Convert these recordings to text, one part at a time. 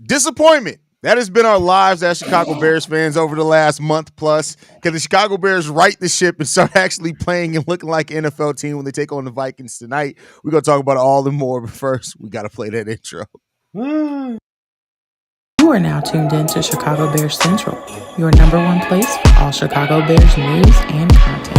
disappointment. That has been our lives as Chicago Bears fans over the last month plus. Can the Chicago Bears right the ship and start actually playing and looking like an NFL team when they take on the Vikings tonight? We're going to talk about it all and more, but first, we got to play that intro. You are now tuned in to Chicago Bears Central, your number one place for all Chicago Bears news and content.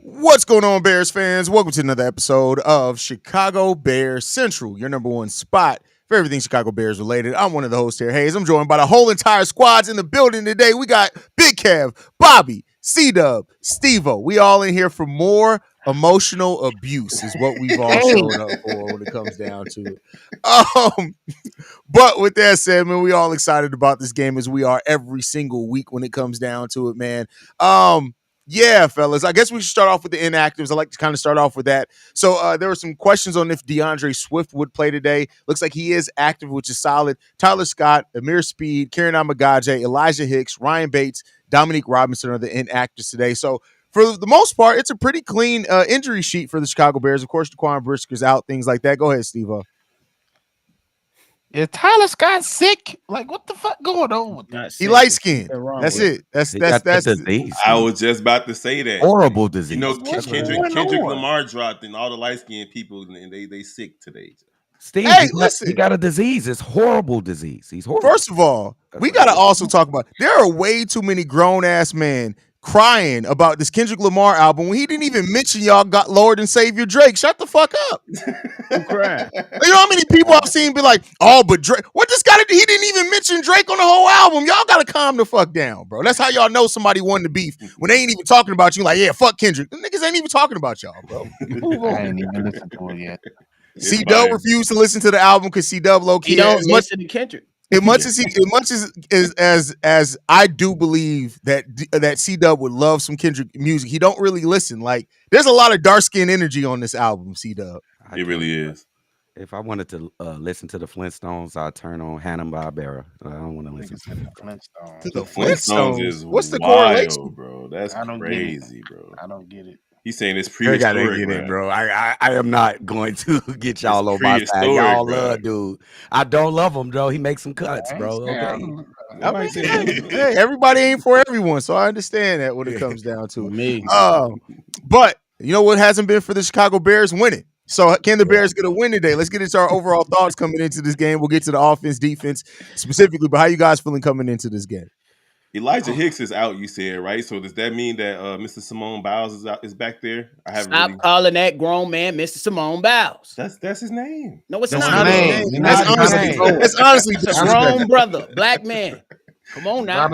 What's going on, Bears fans? Welcome to another episode of Chicago Bears Central, your number one spot for everything Chicago Bears related. I'm one of the hosts here, Haize. I'm joined by the whole entire squads in the building today. We got Big Kev, Bobby, C-Dub, Steve-O. We all in here for more emotional abuse is what we've all showed up for when it comes down to it. But with that said, man, we all excited about this game as we are every single week when it comes down to it, man. Yeah, fellas, I guess we should start off with the inactives. I like to kind of start off with that. So there were some questions on if DeAndre Swift would play today. Looks like he is active, which is solid. Tyler Scott, Amir Speed, Karen Amagaje, Elijah Hicks, Ryan Bates, Dominique Robinson are the inactives today. So for the most part, it's a pretty clean injury sheet for the Chicago Bears. Of course, Daquan Brisker's out, things like that. Go ahead, Steve-O. Is Tyler Scott sick? Like, what the fuck going on with that? He light skinned. That's it. That's disease. I was just about to say that. Horrible disease. You know, Kendrick Lamar dropped, and all the light skinned people, and they sick today. Steve, hey, listen, he got a disease. It's horrible disease. He's horrible. First of all, we got to also talk about, there are way too many grown ass men crying about this Kendrick Lamar album when he didn't even mention y'all got Lord and Savior Drake. Shut the fuck up. I'm crying. You know how many people I've seen be like, oh, but Drake, what this got to do? He didn't even mention Drake on the whole album. Y'all got to calm the fuck down, bro. That's how y'all know somebody won the beef when they ain't even talking about you. Like, yeah, fuck Kendrick. The niggas ain't even talking about y'all, bro. I ain't even listened to it yet. C-Dub refused to listen to the album because C-Dub low-key. He don't listen to Kendrick. As much as I do believe that C-Dub would love some Kendrick music, he don't really listen. Like, there's a lot of dark skin energy on this album, C-Dub. It really is. If I wanted to listen to the Flintstones, I'd turn on Hanna-Barbera. I don't want to listen to the Flintstones. To the Flintstones is what's the wild, correlation, bro? That's crazy, bro. I don't get it. He's saying it's prehistoric, get it, bro. I am not going to get y'all on my side. Y'all love, dude. I don't love him, though. He makes some cuts, bro. Okay. Hey, everybody ain't for everyone, so I understand that when it comes down to it. Me. But you know what hasn't been for the Chicago Bears? Winning. So can the Bears get a win today? Let's get into our overall thoughts coming into this game. We'll get to the offense, defense specifically, but how you guys feeling coming into this game? Elijah Hicks is out, you said, right? So does that mean that Mr. Simone Biles is back there? Stop calling that grown man Mr. Simone Biles. That's his name. No, it's That's not. That's honestly grown brother, black man. Come on now.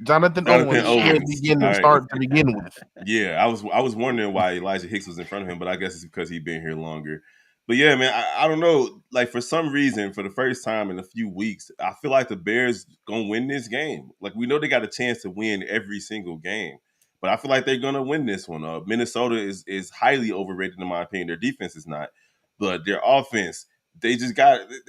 Jonathan Owens begin to start to begin with. Yeah, I was wondering why Elijah Hicks was in front of him, but I guess it's because he's been here longer. But yeah, man, I don't know. Like, for some reason, for the first time in a few weeks, I feel like the Bears gonna win this game. Like, we know they got a chance to win every single game, but I feel like they're gonna win this one. Minnesota is highly overrated in my opinion. Their defense is not, but their offense, they're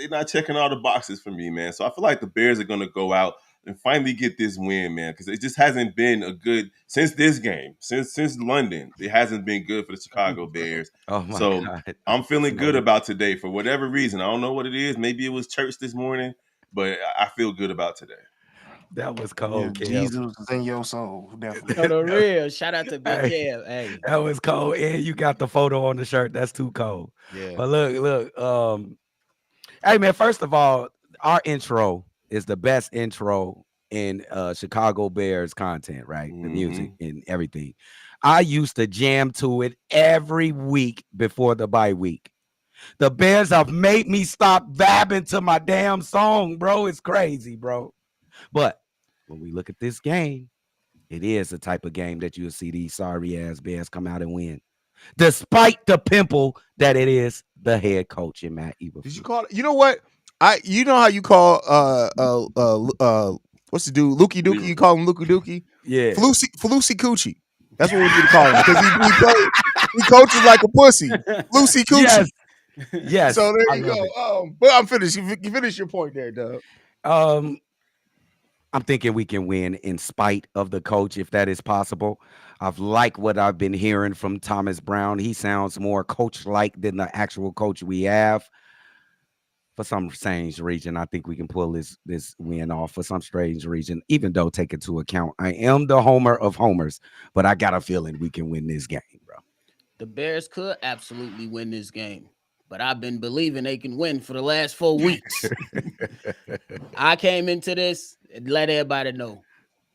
not checking all the boxes for me, man. So I feel like the Bears are gonna go out and finally get this win, man, because it just hasn't been a good since this game, since London. It hasn't been good for the Chicago Bears. Oh my God. I'm feeling good about today for whatever reason. I don't know what it is. Maybe it was church this morning, but I feel good about today. That was cold. Yeah, Jesus is in your soul, definitely. No, the real. Shout out to Big Kev. Hey, that was cold. And you got the photo on the shirt. That's too cold. Yeah. But look. Hey man, first of all, our intro is the best intro in Chicago Bears content, right? The music and everything. I used to jam to it every week before the bye week. The Bears have made me stop vabbing to my damn song, bro. It's crazy, bro. But when we look at this game, it is the type of game that you'll see these sorry-ass Bears come out and win. Despite the pimple that it is the head coach in Matt Eberflus. Did you call it? You know what? You know how you call what's the dude? Lukey Dookie. You call him Lukey Dookie? Yeah. Flusy Coochie. That's what we need to call him because he coaches like a pussy. Flusy Coochie. Yes. So there you go. But I'm finished. You finish your point there, Doug. I'm thinking we can win in spite of the coach, if that is possible. I've liked what I've been hearing from Thomas Brown. He sounds more coach-like than the actual coach we have. For some strange reason, I think we can pull this win off for some strange reason, even though take into account I am the homer of homers, but I got a feeling we can win this game, bro. The Bears could absolutely win this game, but I've been believing they can win for the last 4 weeks. I came into this and let everybody know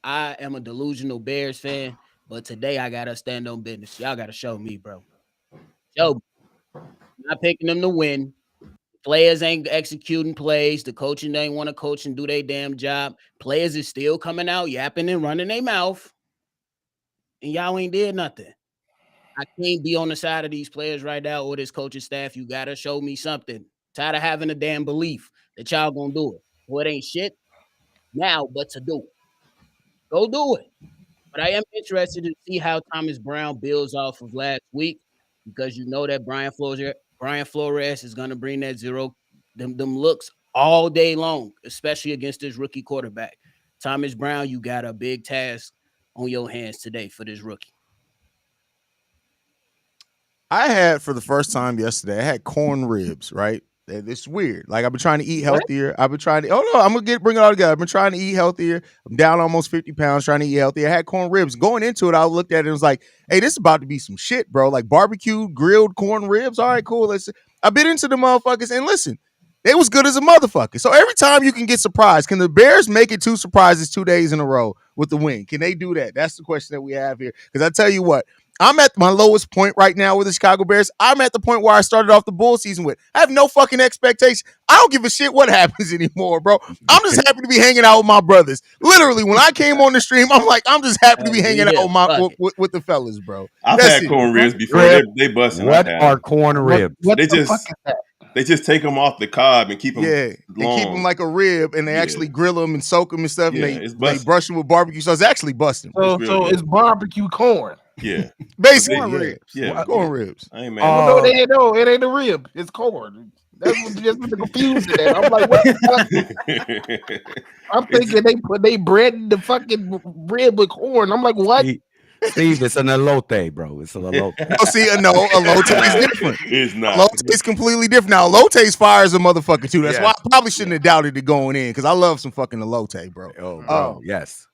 I am a delusional Bears fan, but today I got to stand on business. Y'all got to show me, bro. Show me. I'm not picking them to win. Players ain't executing plays. The coaching ain't want to coach and do their damn job. Players is still coming out, yapping and running their mouth. And y'all ain't did nothing. I can't be on the side of these players right now or this coaching staff. You got to show me something. Tired of having a damn belief that y'all going to do it. Well, it ain't shit now, but to do it. Go do it. But I am interested to see how Thomas Brown builds off of last week because you know that Brian Flores is going to bring that them looks all day long, especially against this rookie quarterback. Thomas Brown, you got a big task on your hands today for this rookie. I had for the first time yesterday, I had corn ribs, right? It's weird. Like I've been trying to eat healthier. What? I've been trying to. Oh no, I'm gonna bring it all together. I've been trying to eat healthier. I'm down almost 50 pounds trying to eat healthier. I had corn ribs. Going into it, I looked at it and was like, "Hey, this is about to be some shit, bro. Like barbecued, grilled corn ribs. All right, cool. I bit into the motherfuckers and listen, they was good as a motherfucker. So every time you can get surprised, can the Bears make it 2 surprises 2 days in a row with the win? Can they do that? That's the question that we have here. Because I tell you what. I'm at my lowest point right now with the Chicago Bears. I'm at the point where I started off the bull season with. I have no fucking expectation. I don't give a shit what happens anymore, bro. I'm just happy to be hanging out with my brothers. Literally, when I came on the stream, I'm like, I'm just happy to be hanging out with the fellas, bro. I've had corn ribs before. They busting. What are corn ribs? They just take them off the cob and keep them They keep them like a rib, and they actually grill them and soak them and stuff, and they brush them with barbecue. So it's actually busting. So it's barbecue corn. Yeah, basically corn ribs. Yeah, corn ribs. I ain't mad. No, it ain't a rib. It's corn. That's just the confusion. I'm like, what the fuck? I'm thinking they put they bread the fucking rib with corn. I'm like, what? Steve, it's an elote, bro. It's an elote. Elote is different. It's not. Elote is completely different. Now, elote's fire as a motherfucker, too. That's why I probably shouldn't have doubted it going in, because I love some fucking elote, bro. Oh, bro, yes.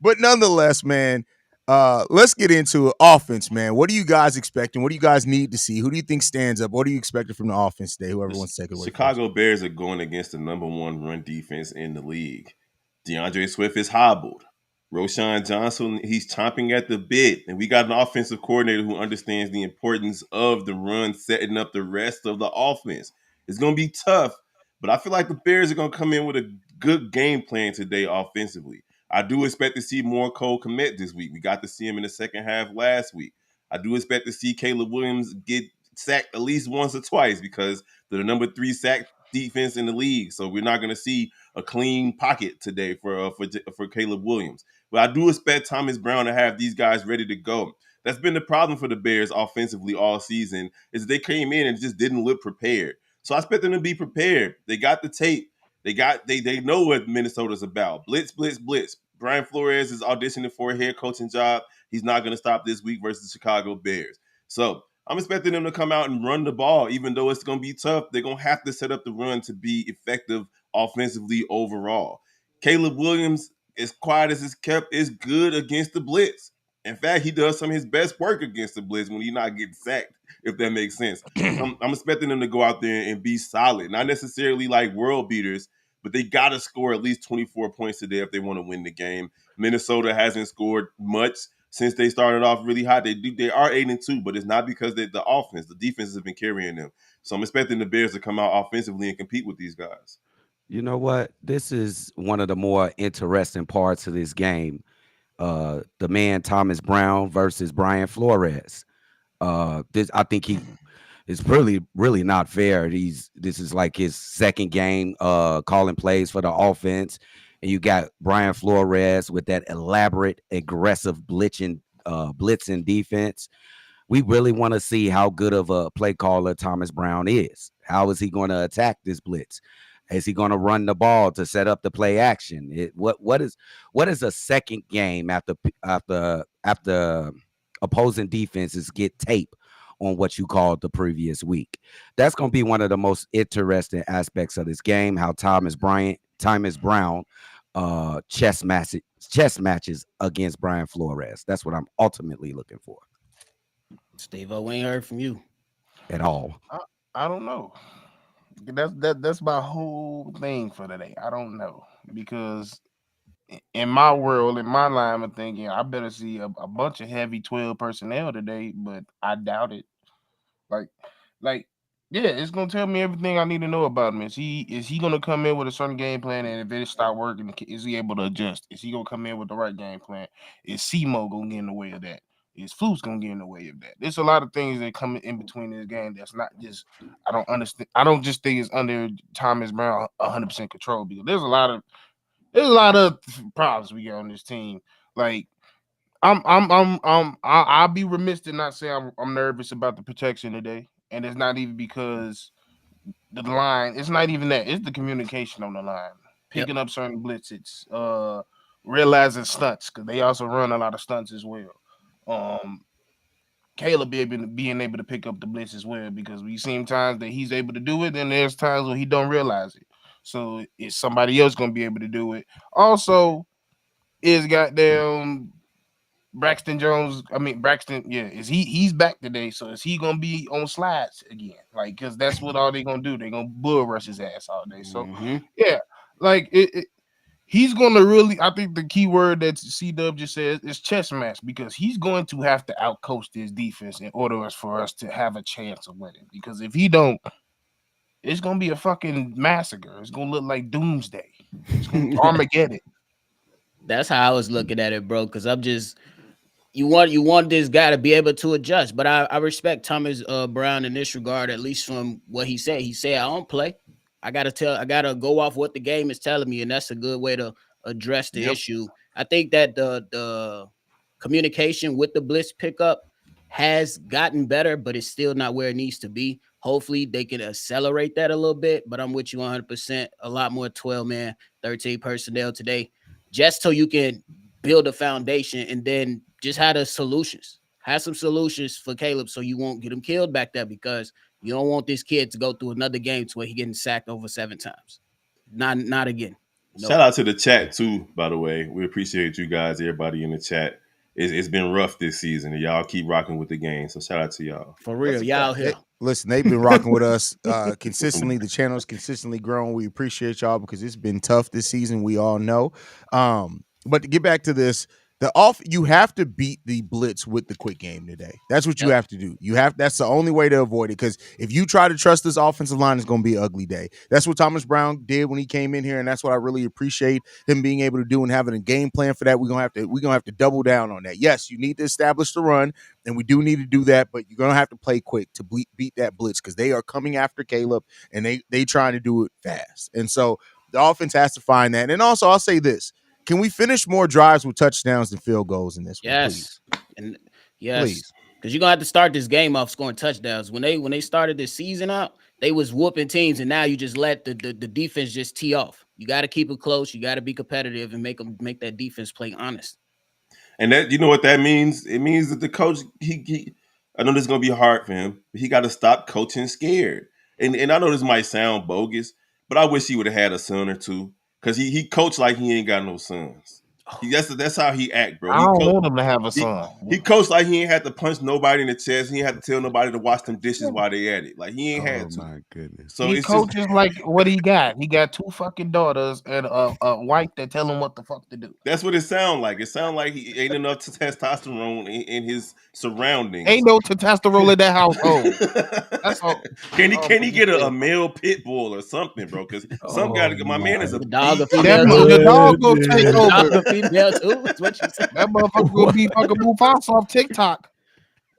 But nonetheless, man, let's get into offense, man. What are you guys expecting? What do you guys need to see? Who do you think stands up? What are you expecting from the offense today? Whoever wants to take it away. Chicago Bears are going against the #1 run defense in the league. DeAndre Swift is hobbled. Roschon Johnson, he's chomping at the bit. And we got an offensive coordinator who understands the importance of the run, setting up the rest of the offense. It's going to be tough, but I feel like the Bears are going to come in with a good game plan today offensively. I do expect to see more Cole Kmet this week. We got to see him in the second half last week. I do expect to see Caleb Williams get sacked at least once or twice because they're the #3 sack defense in the league. So we're not going to see a clean pocket today for Caleb Williams. But I do expect Thomas Brown to have these guys ready to go. That's been the problem for the Bears offensively all season, is they came in and just didn't look prepared. So I expect them to be prepared. They got the tape. They know what Minnesota's about. Blitz, blitz, blitz. Brian Flores is auditioning for a head coaching job. He's not going to stop this week versus the Chicago Bears. So I'm expecting them to come out and run the ball, even though it's going to be tough. They're going to have to set up the run to be effective offensively overall. Caleb Williams, as quiet as it's kept, is good against the blitz. In fact, he does some of his best work against the blitz when he's not getting sacked, if that makes sense. I'm expecting them to go out there and be solid. Not necessarily like world beaters, but they got to score at least 24 points today if they want to win the game. Minnesota hasn't scored much since they started off really hot. They are 8-2, but it's not because the offense, the defense has been carrying them. So I'm expecting the Bears to come out offensively and compete with these guys. You know what? This is one of the more interesting parts of this game. The man Thomas Brown versus Brian Flores. I think he is really not fair. This is like his second game calling plays for the offense. and you got Brian Flores with that elaborate, aggressive blitzing defense. We really want to see how good of a play caller Thomas Brown is. How is he going to attack this blitz? Is he going to run the ball to set up the play action? What is a second game after opposing defenses get tape on what you called the previous week? That's going to be one of the most interesting aspects of this game. How Thomas Brown chess matches against Brian Flores. That's what I'm ultimately looking for. Steve-O, we ain't heard from you at all. I don't know. That's my whole thing for today. I don't know, because in my world, in my line of thinking, I better see a bunch of heavy 12 personnel today, but I doubt it. Like, yeah, it's gonna tell me everything I need to know about him. Is he gonna come in with a certain game plan, and if it start working, is he able to adjust? Is he gonna come in with the right game plan? Is SEMO gonna get in the way of that? Is Fluke's gonna get in the way of that? There's a lot of things that come in between this game that's not just, I don't understand. I don't just think it's under Thomas Brown 100% control, because there's a lot of problems we got on this team. Like, I'll be remiss to not say I'm nervous about the protection today, and it's not even because the line. It's not even that. It's the communication on the line, picking up certain blitzes, realizing stunts, because they also run a lot of stunts as well. Caleb being able to pick up the blitz as well, because we seen times that he's able to do it, and there's times when he don't realize it. So is somebody else gonna be able to do it? Also, is goddamn Braxton Jones? Is he's back today? So is he gonna be on slides again? Like, because that's what all they gonna do. They gonna bull rush his ass all day. So yeah, like he's going to really, I think the key word that C-Dub just said is chess match, because he's going to have to outcoach this defense in order for us to have a chance of winning. Because if he don't, it's going to be a fucking massacre. It's going to look like Doomsday. It's going to be Armageddon. That's how I was looking at it, bro, because I'm just, you want this guy to be able to adjust. But I respect Thomas Brown in this regard, at least from what he said. He said, I don't play. I gotta go off what the game is telling me, and that's a good way to address the issue. I think that the communication with the blitz pickup has gotten better, but it's still not where it needs to be. Hopefully they can accelerate that a little bit, but I'm with you 100%. A lot more 12-man, 13 personnel today, just so you can build a foundation, and then just have the solutions. Have some solutions for Caleb so you won't get him killed back there, because you don't want this kid to go through another game to where he getting sacked over 7 times. Not again. Nope. Shout out to the chat too, by the way. We appreciate you guys, everybody in the chat. It's been rough this season, and y'all keep rocking with the game. So shout out to y'all. For real, y'all here. Listen, they've been rocking with us consistently. The channel's consistently growing. We appreciate y'all, because it's been tough this season. We all know. But to get back to this, you have to beat the blitz with the quick game today. That's what you have to do. That's the only way to avoid it, because if you try to trust this offensive line, it's going to be an ugly day. That's what Thomas Brown did when he came in here, and that's what I really appreciate him being able to do, and having a game plan for that. We're gonna have to double down on that. Yes, you need to establish the run, and we do need to do that, but you're gonna have to play quick to beat that blitz, because they are coming after Caleb, and they trying to do it fast. And so the offense has to find that. And also, I'll say this. Can we finish more drives with touchdowns than field goals in this one? Yes. And yes. Because you're gonna have to start this game off scoring touchdowns. When they started this season out, they was whooping teams, and now you just let the defense just tee off. You got to keep it close. You got to be competitive and make that defense play honest. And that, you know what that means? It means that the coach, he I know this is gonna be hard for him, but he got to stop coaching scared. And I know this might sound bogus, but I wish he would have had a son or two. Because he coached like he ain't got no sons. That's how he act, bro. I don't want him to have a son. He coached like he ain't had to punch nobody in the chest. He ain't had to tell nobody to wash them dishes while they at it. Like, he ain't had to. Oh, my goodness. So he coaches like what he got. He got 2 fucking daughters and a wife that tell him what the fuck to do. That's what it sound like. It sound like he ain't enough testosterone in his surroundings. Ain't no testosterone in that household. That's all. Can he get a male pit bull or something, bro? Because some guy, my man is a dog. The dog gonna take over. Female too. That's what you said. That motherfucker gonna be fucking Mufasa off TikTok.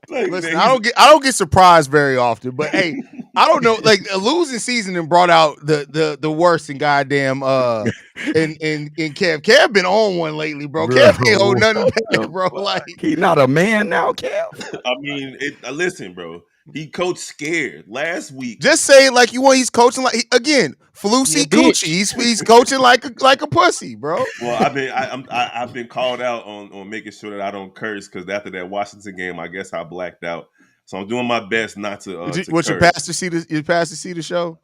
Listen, I don't get surprised very often, but hey, I don't know. Like a losing season and brought out the worst in goddamn in Kev. Kev been on one lately, bro. Kev ain't hold nothing back, bro. Like He not a man now, Kev. I mean, listen, bro. He coached scared last week. just say it like you want. He's coaching like again, Flusy Coochie. He's coaching like a pussy, bro. Well, I've been called out on making sure that I don't curse because after that Washington game, I guess I blacked out. So I'm doing my best not to. What's your curse. pastor see the show?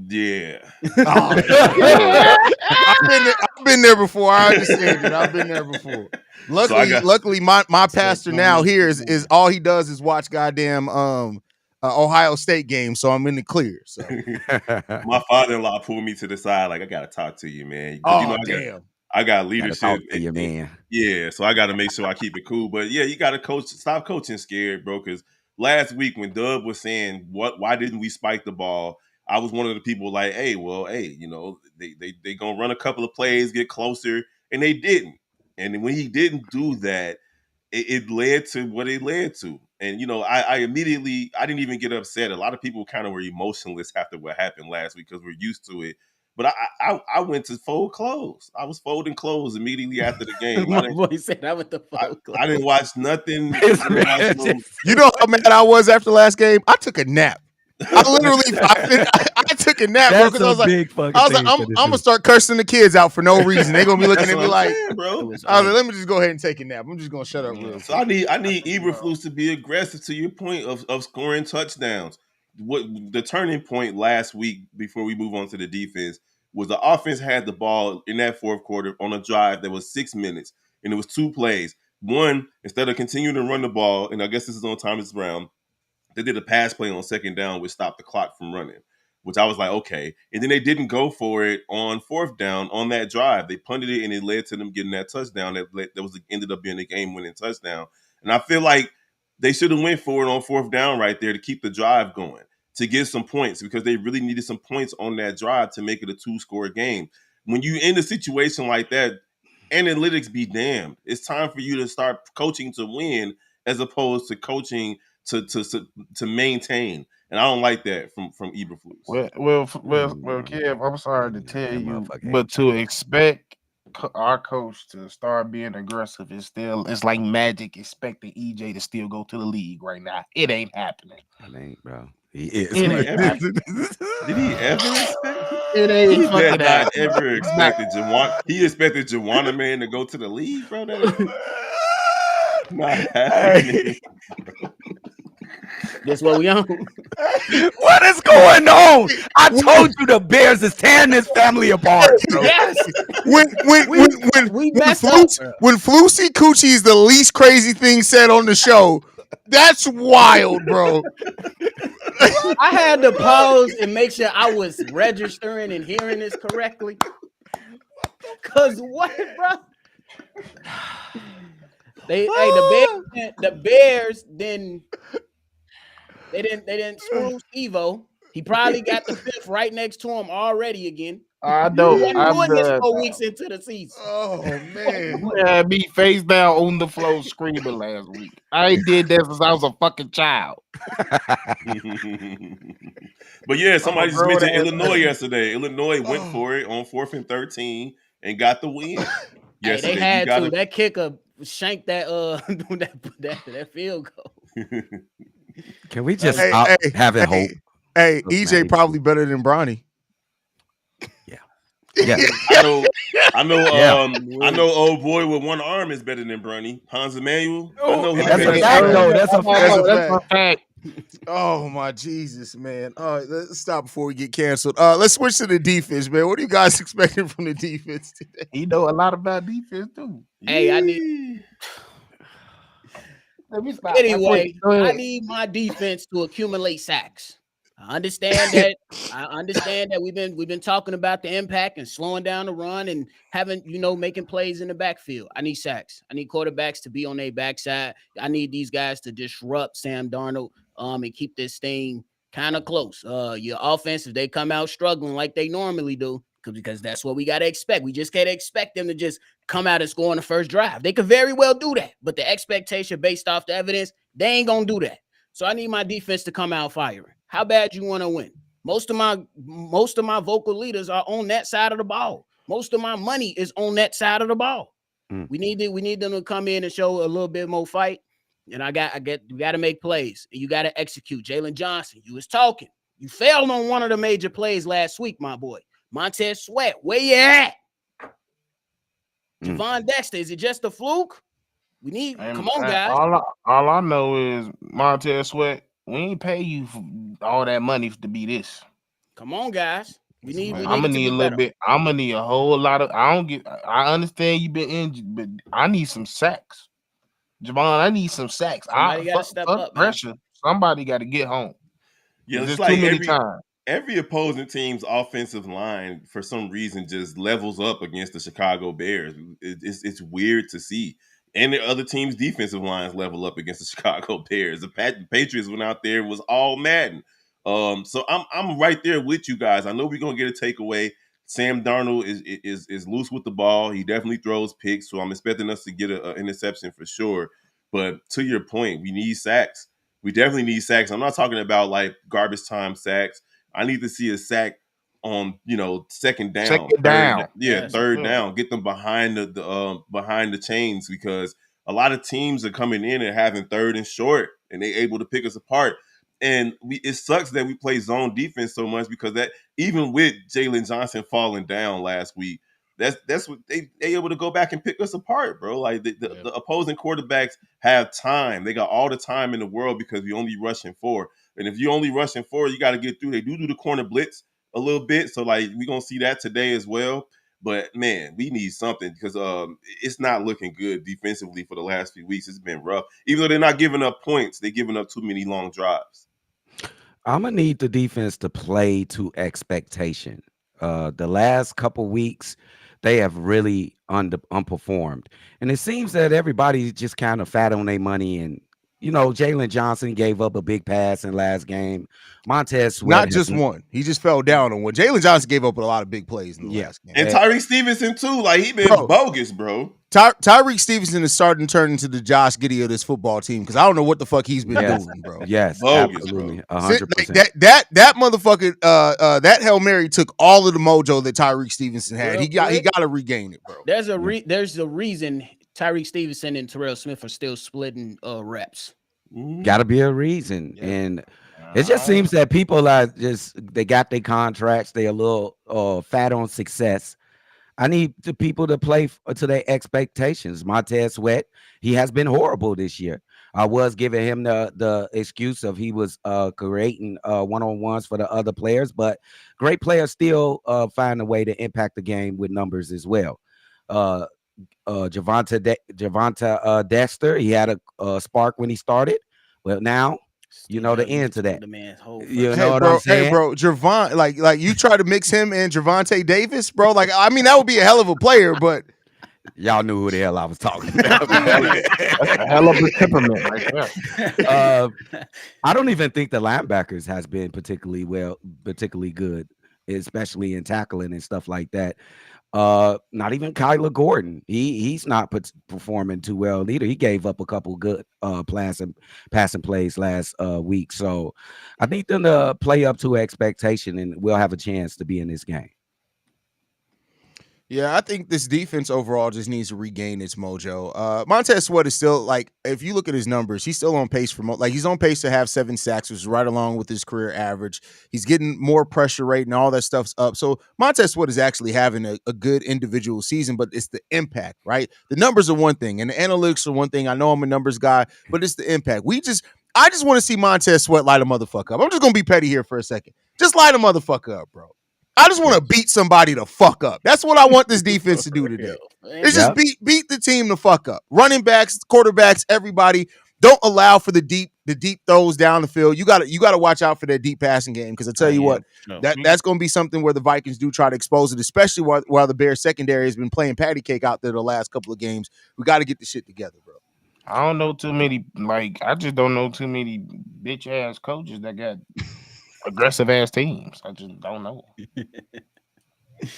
Yeah. Oh, yeah. I've been there before. I understand it. I've been there before. Luckily, my pastor now here is all he does is watch goddamn Ohio State games, so I'm in the clear. So My father-in-law pulled me to the side, like I gotta talk to you, man. Oh, damn. I got leadership. Talk to you, man. Yeah, so I got to make sure I keep it cool. But yeah, you got to coach. Stop coaching scared, bro. Because last week when Dub was saying why didn't we spike the ball? I was one of the people like, hey, you know, they gonna run a couple of plays, get closer, and they didn't. And when he didn't do that, it led to what it led to. And you know, I immediately I didn't even get upset. A lot of people kind of were emotionless after what happened last week because we're used to it. But I went to fold clothes. I was folding clothes immediately after the game. My boy said I went to fold clothes. I didn't watch nothing. You know how mad I was after the last game? I took a nap. I literally, I took a nap, bro, because I was like, I'm gonna start cursing the kids out for no reason. They're gonna be looking at me like, bro. I was like, let me just go ahead and take a nap. I'm just gonna shut up real quick. So I need Eberflus to be aggressive to your point of scoring touchdowns. What the turning point last week before we move on to the defense was the offense had the ball in that fourth quarter on a drive that was 6 minutes, and it was 2 plays. One, instead of continuing to run the ball, and I guess this is on Thomas Brown, they did a pass play on second down which stopped the clock from running, which I was like, okay. And then they didn't go for it on fourth down on that drive. They punted it, and it led to them getting that touchdown that ended up being a game-winning touchdown. And I feel like they should have went for it on fourth down right there to keep the drive going, to get some points, because they really needed some points on that drive to make it a 2-score game. When you in a situation like that, analytics be damned. It's time for you to start coaching to win as opposed to coaching to maintain. And I don't like that from Eberflus. Well, Kev, I'm sorry to tell you, but to expect our coach to start being aggressive it's like magic expecting EJ to still go to the league right now. It ain't happening. It ain't, bro. He is. Did he ever expect? It ain't He fucking did not happening. ever expected He expected Juwana Man to go to the league, bro. That is not happening. That's what we on. What is going on? I told you the Bears is tearing this family apart, bro. Yes. When Flusy Coochie is the least crazy thing said on the show, that's wild, bro. I had to pause and make sure I was registering and hearing this correctly. Cause what, bro? The Bears didn't screw Evo. He probably got the 5th right next to him already again. I know. I'm doing this 4 weeks into the season. Oh man, You had me face down on the floor screaming last week. I ain't did that since I was a fucking child. But yeah, somebody just mentioned Illinois yesterday. Illinois went for it on 4th and 13 and got the win. Hey, they had to. That kicker shanked that that field goal. Can we just stop having hope? Hey, EJ probably better than Bronny. Yeah. I know old boy with one arm is better than Bronny. Hans Emmanuel. That's a fact, though. That's a fact. Oh my Jesus, man. All right, let's stop before we get canceled. Let's switch to the defense, man. What are you guys expecting from the defense today? He know a lot about defense too. Hey, I need. Let me stop. Anyway, I need my defense to accumulate sacks. I understand that we've been talking about the impact and slowing down the run and having, making plays in the backfield. I need sacks. I need quarterbacks to be on their backside. I need these guys to disrupt Sam Darnold and keep this thing kind of close. Your offense, if they come out struggling like they normally do, because that's what we got to expect. We just can't expect them to just come out and score on the first drive. They could very well do that, but the expectation based off the evidence, they ain't going to do that. So I need my defense to come out firing. How bad you want to win? Most of my vocal leaders are on that side of the ball. Most of my money is on that side of the ball. We need them to come in and show a little bit more fight. And we got to make plays. And you got to execute. Jalen Johnson, you was talking. You failed on one of the major plays last week, my boy. Montez Sweat, where you at? Javon Dexter, is it just a fluke? Come on, guys. All I know is Montez Sweat. We ain't pay you for all that money to be this. Come on, guys. We need I'm gonna it to need be a little better. bit. I'm gonna need a whole lot of. I understand you've been injured, but I need some sacks. Javon, I need some sacks. Somebody got to step up, pressure. man. Somebody got to get home. Yeah, There's it's too like many times. every opposing team's offensive line, for some reason, just levels up against the Chicago Bears. It's weird to see. And the other team's defensive lines level up against the Chicago Bears. The Patriots went out there, was all Madden. So I'm right there with you guys. I know we're gonna get a takeaway. Sam Darnold is loose with the ball. He definitely throws picks, so I'm expecting us to get an interception for sure. But to your point, we need sacks. We definitely need sacks. I'm not talking about like garbage time sacks. I need to see a sack on second down, third down. Get them behind the chains, because a lot of teams are coming in and having third and short, and they able to pick us apart. And it sucks that we play zone defense so much, because that, even with Jalen Johnson falling down last week, that's what they able to go back and pick us apart, bro. Like the opposing quarterbacks have time. They got all the time in the world because we only rushing 4. And if you only rushing 4, you got to get through. They do the corner blitz a little bit, so like we're gonna see that today as well. But man, we need something, because it's not looking good defensively for the last few weeks. It's been rough. Even though they're not giving up points, they're giving up too many long drives. I'm gonna need the defense to play to expectation. The last couple weeks, they have really unperformed, and it seems that everybody's just kind of fat on their money. And Jalen Johnson gave up a big pass in last game. Montez Sweat, not just one. He just fell down on one. Jalen Johnson gave up a lot of big plays in the last game. And Tyreek Stevenson too. Like, he been bogus, bro. Tyreek Stevenson is starting to turn into the Josh Giddey of this football team, because I don't know what the fuck he's been doing, bro. Yes, bogus, absolutely, 100%. That motherfucker, that Hail Mary took all of the mojo that Tyreek Stevenson had. He got to regain it, bro. There's a reason Tyreek Stevenson and Terrell Smith are still splitting reps. Got to be a reason, and it just seems that people are they got their contracts. They a little fat on success. I need the people to play to their expectations. Montez Sweat, he has been horrible this year. I was giving him the excuse of he was creating one-on-ones for the other players, but great players still find a way to impact the game with numbers as well. Javonte Dexter, he had a spark when he started, but now the end to that. What I'm saying? Hey, bro, Javon, like you try to mix him and Gervonta Davis, bro. Like, I mean, that would be a hell of a player, but y'all knew who the hell I was talking about. That's a hell of a temperament right there. I don't even think the linebackers has been particularly good, especially in tackling and stuff like that. Not even Kyler Gordon. He's not performing too well either. He gave up a couple good passing plays last week. So I think them to play up to expectation, and we'll have a chance to be in this game. Yeah, I think this defense overall just needs to regain its mojo. Montez Sweat is still, like, if you look at his numbers, he's still on pace for he's on pace to have 7 sacks, which is right along with his career average. He's getting more pressure rate and all that stuff's up. So Montez Sweat is actually having a good individual season, but it's the impact, right? The numbers are one thing, and the analytics are one thing. I know I'm a numbers guy, but it's the impact. I just want to see Montez Sweat light a motherfucker up. I'm just gonna be petty here for a second. Just light a motherfucker up, bro. I just want to beat somebody the fuck up. That's what I want this defense to do today. It's just beat the team the fuck up. Running backs, quarterbacks, everybody. Don't allow for the deep throws down the field. You got to watch out for that deep passing game, because I tell you what, that's going to be something where the Vikings do try to expose it, especially while the Bears secondary has been playing patty cake out there the last couple of games. We got to get the shit together, bro. I don't know too many. I just don't know too many bitch ass coaches that got aggressive ass teams. I just don't know.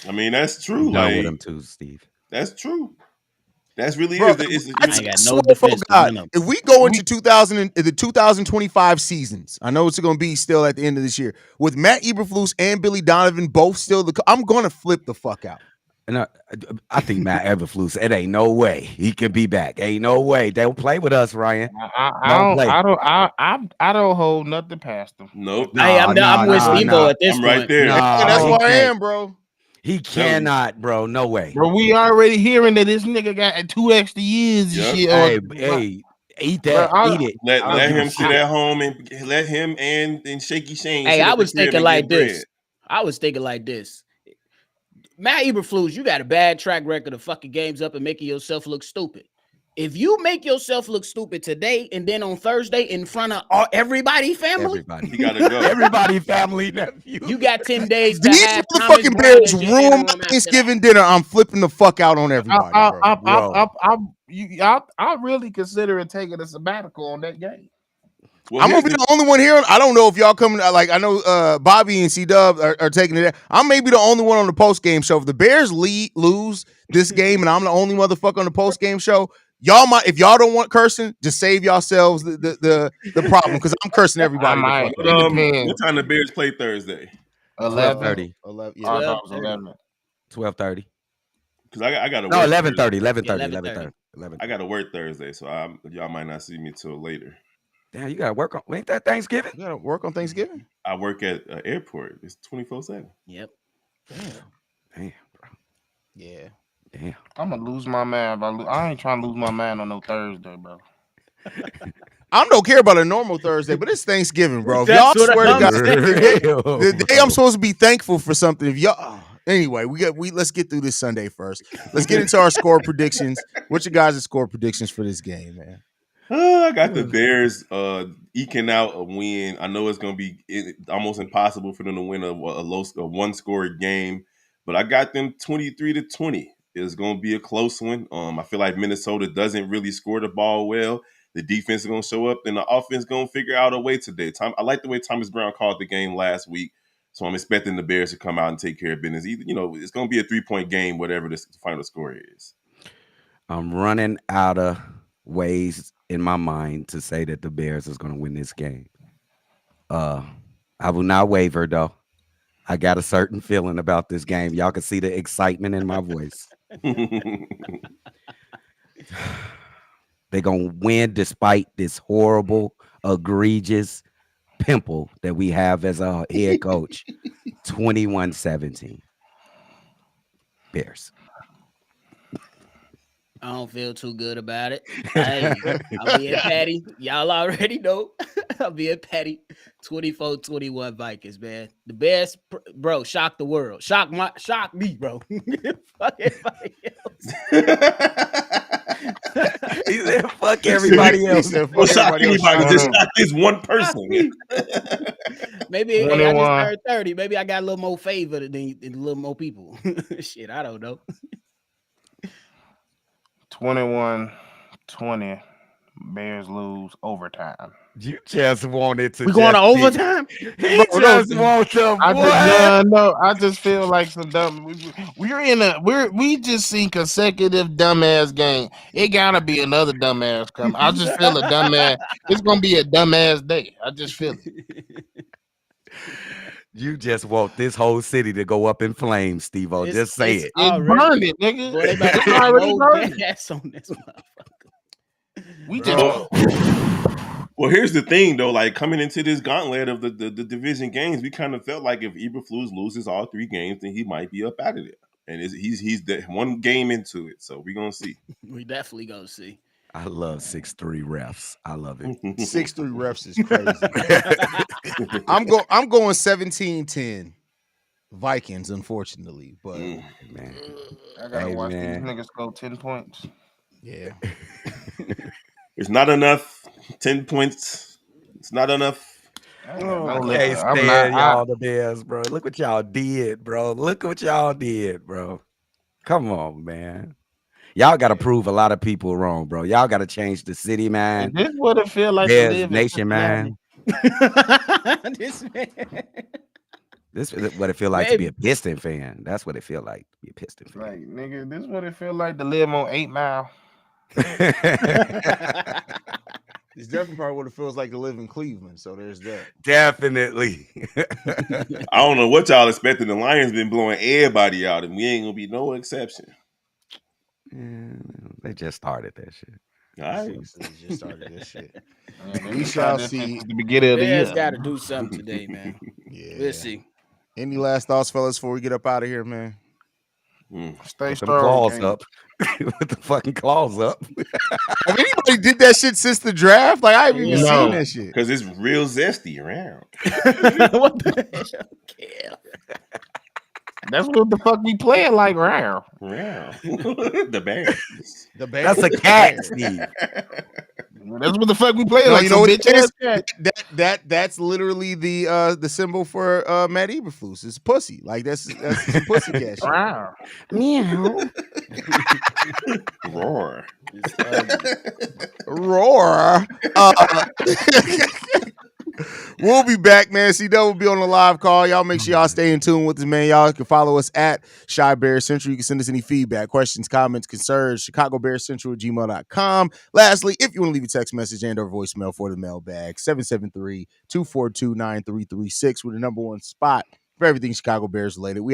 I mean, that's true. I'm done with them too, Steve. That's true. That's really Bro, is. I ain't got swear no for defense for God, none of if we go into the 2025 seasons, I know it's going to be still at the end of this year with Matt Eberflus and Billy Donovan both still. I'm going to flip the fuck out. And I think Matt Eberflus, it ain't no way he can be back. Ain't no way. They'll play with us, Ryan. I don't hold nothing past them. Nope. Hey, I'm with Steve-O at this I'm point. right there. And that's where I am, bro. He cannot, bro. No way. Bro, we already hearing that this nigga got 2 extra years and shit. Hey, eat that. Eat it. Let him sit at home and let him and Shaky Shane. Hey, sit I at the was crib thinking and like get this. bread. I was thinking like this. Matt Eberflus, you got a bad track record of fucking games up and making yourself look stupid. If you make yourself look stupid today and then on Thursday in front of everybody family, You gotta go. Everybody family nephew. you got 10 days to These have Thomas motherfucking Brown Bears as your ruin interim my after Thanksgiving dinner. I'm flipping the fuck out on everybody, bro. I really considering taking a sabbatical on that game. Well, I'm gonna be the only one here. I don't know if y'all coming. Like I know Bobby and C-Dub are taking it. I may be the only one on the post game show. If the Bears lose this game, and I'm the only motherfucker on the post game show, y'all might. If y'all don't want cursing, just save yourselves the problem because I'm cursing everybody. I might. What time the Bears play Thursday? 12:30. 11. Yeah. I thought it was 11. 12:30. Because I got to No, work. 11:30. 11:30. 11:30. I got to work Thursday, so y'all might not see me till later. Damn, you gotta work on. Ain't that Thanksgiving? You gotta work on Thanksgiving. I work at an airport. It's 24/7. Yep. Damn, bro. Yeah. Damn. I'm gonna lose my man. I ain't trying to lose my man on no Thursday, bro. I don't care about a normal Thursday, but it's Thanksgiving, bro. If That's y'all what swear to I'm God, saying. the day I'm supposed to be thankful for something. If y'all, anyway, let's get through this Sunday first. Let's get into our score predictions. What's your guys' score predictions for this game, man? I got the Bears eking out a win. I know it's going to be almost impossible for them to win a one-score game, but I got them 23-20. It's going to be a close one. I feel like Minnesota doesn't really score the ball well. The defense is going to show up, and the offense is going to figure out a way today. I like the way Thomas Brown called the game last week, so I'm expecting the Bears to come out and take care of business. It's going to be a 3-point game, whatever the final score is. I'm running out of ways in my mind to say that the Bears is going to win this game. I will not waver though. I got a certain feeling about this game. Y'all can see the excitement in my voice. They're going to win despite this horrible, egregious pimple that we have as a head coach. 21-17. Bears. I don't feel too good about it. Hey, I'll be at Patty. Y'all already know. I'll be at Patty. 24-21 Vikings, man. The Bears, bro, shock the world. Shock me, bro. Fuck everybody else. He said, fuck everybody else. Don't shock anybody. Just shock this one person. Maybe hey, I just turned 30. Maybe I got a little more favor than a little more people. Shit, I don't know. 21-20. Bears lose overtime. You just wanted to. We going to overtime? He just want to. I just feel like some dumb. We just seen consecutive dumbass game. It gotta be another dumbass coming. I just feel a dumbass. It's gonna be a dumbass day. I just feel it. You just want this whole city to go up in flames, Steve-O. Just say it. It's burned it, nigga. Boy, they It's already burned. gas on this motherfucker. We just. Well, here's the thing, though. Like coming into this gauntlet of the division games, we kind of felt like if Eberflus loses all 3 games, then he might be up out of there. And he's one game into it, so we're gonna see. We definitely gonna see. I love 6'3" refs. I love it. 6'3" refs is crazy. I'm going 17-10 Vikings, unfortunately, but man, I gotta watch these niggas go 10 points. Yeah. It's not enough. 10 points. It's not enough. Okay, y'all the Bears, bro. Look what y'all did, bro. Look what y'all did, bro. Come on, man. Y'all got to prove a lot of people wrong, bro. Y'all got to change the city, man. This would it feel like Bears to live nation, man. This man. This is what it feel like to be a Piston fan. That's what it feel like to be a Piston fan. Like, nigga, this is what it feel like to live on 8 Mile. It's definitely probably what it feels like to live in Cleveland. So there's that. Definitely. I don't know what y'all expecting. The Lions been blowing everybody out, and we ain't gonna be no exception. They just started that shit. All right. They just started this shit. We shall see. at the beginning of the Bears year. got to do something today, man. Yeah. We'll see. Any last thoughts, fellas, before we get up out of here, man? Stay Put them strong. claws King. up. Put the fucking claws up. Have anybody did that shit since the draft? Like I haven't even No. seen that shit. Because it's real zesty around. What the hell? That's what the fuck we playing like round. Around. The Bears. The Bears. That's a cat, Steve. That's what the fuck we playing No, like. you know what bitch it is? cat. That's literally the symbol for Matt Eberflus. It's pussy. Like that's some pussy cat shit. Round. Meow. Roar. Roar. We'll be back, man. CW will be on the live call. Y'all make sure y'all stay in tune with us, man. Y'all can follow us at Shy Bear Central. You can send us any feedback, questions, comments, concerns, ChicagoBearCentral@gmail.com. Lastly, if you want to leave a text message and or voicemail for the mailbag, 773-242-9336 with the number one spot for everything Chicago Bears related. We